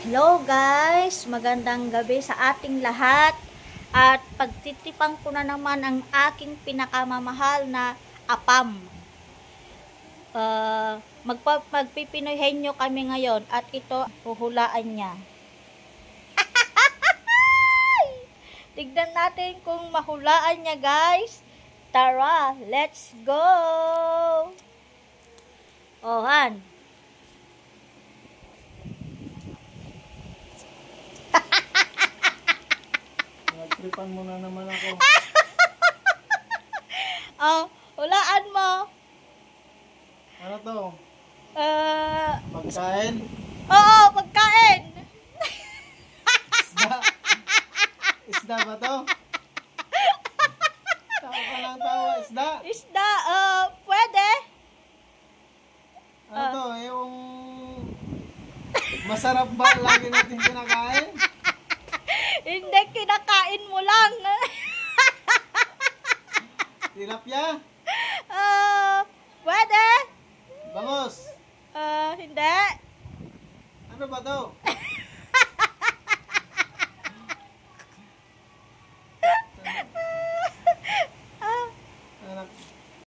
Hello guys, magandang gabi sa ating lahat. At pagtitipang ko na naman ang aking pinakamamahal na apam. Magpipinoy henyo kami ngayon at ito huhulaan niya. Tignan natin kung mahulaan niya guys. Tara, let's go! Han. Nagtripan mo na naman ako. Hulaan mo. Ano to? Uh, Pagkain? Oo, pagkain. Isda? Isda ba to? Tawa ka lang tawa. Isda? Isda, pwede. Ano to? Yung masarap ba lagi natin kinakain? Hindi, kinakain mo lang. Tilapia? Pwede. Bangos? Hindi. Ano ba to?